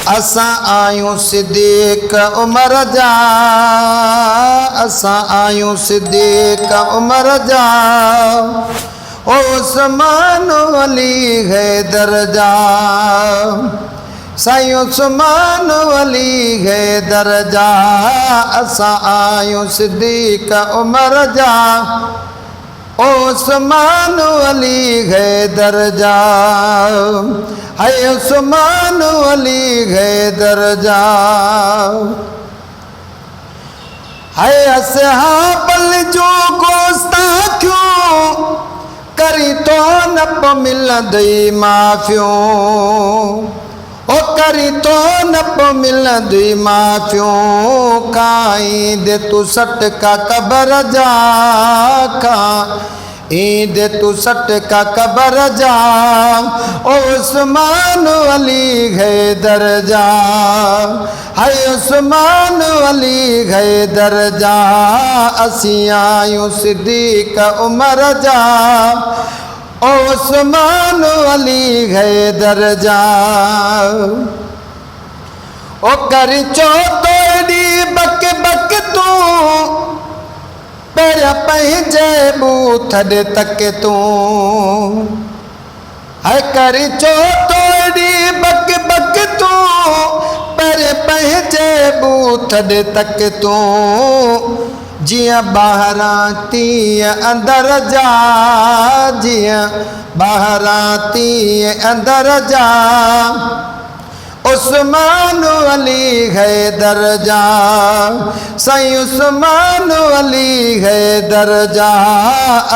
असा आयूं सिद्दीक उमर जा, असा आयूं सिद्दीक उमर जा, उस्मान अली हैदर जा। साईं उस्मान अली हैदर जा, असा आयूं सिद्दीक उमर जा, उस्मान अली हैदर जा। है उस्मान अली हैदर जा। है असहाबल जो गुस्ताखियों करी तो न प मिलंदई माफ़ियों, ओ करी तो न प मिलंदई माफ़ियों। काई दे तू सट का कबर जा, का ईद तू सट का कबर जा, उस्मान अली हैदर जा। है उस्मान अली हैदर जा, असी आयूं सिद्दीक उमर जा, उस्मान अली हैदर जा। ओ करी चो तोड़ी बक बक तू पर पंहिंजे बूथ ॾे तक तूं। है करी चो तोड़ी बक बक तूं पर पंहिंजे बूथ ॾे तक तूं। जियां ॿाहिरां तीअं अंदर जा, जियां ॿाहिरां तीअं अंदर जा, उस्मान अली हैदर जा। साईं उस्मान अली हैदर जा,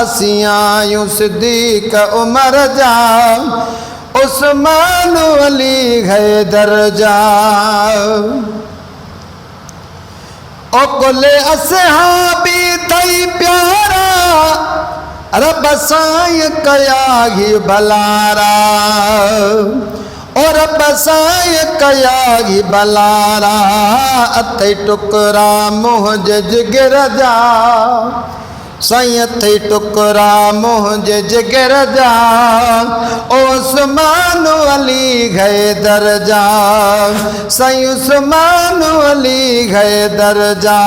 असी आयूं सिद्दीक उमर जा, उस्मान अली हैदर जा। ओ कुल असहाबी थई प्यारा, रब साईं कया ही भलारा, और बसाए कया ही बलारा। अथई टुकरा मुझे जिगर जा, साईं अथई टुकरा मुझे जिगर जा, उस्मान अली हैदर जा। साईं उस्मान अली हैदर जा,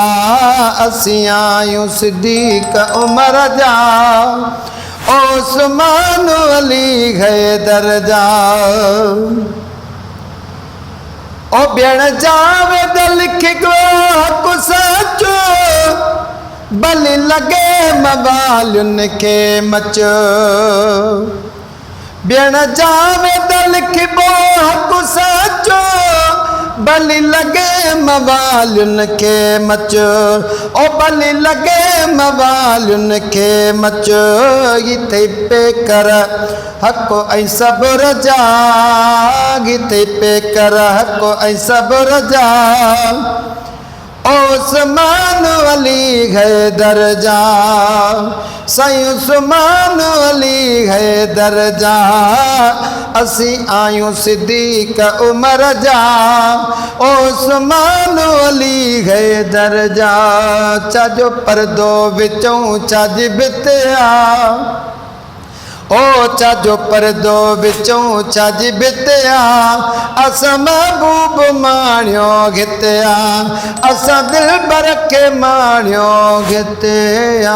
असी आयूं सिद्दीक उमर जा, उस्मान अली हैदर जा। ओ भेण जावेद लिख गो हक़ सचो, भली लगे मवालियुन खे मच। भेण जावेद लिखबो हक़ सचो, भली लगे मवालियुन खे मच। ओ भली लगे मवालियुन खे मच। गिथे पे कर हक़ ऐं सब्र जा, गिथे पे कर हक़ ऐं सब्र जा, उस्मान अली हैदर जा। साईं उस्मान अली हैदर जा, असी आयूं सिद्दीक उमर जा, उस्मान अली हैदर जा। छाजो पर्दो विचों छाजी भितिया, ओ छाजो पर्दो विचों छाजी भितिया। असां महबूब माणियो घितिया, असां दिलबर खे माणियो घितिया।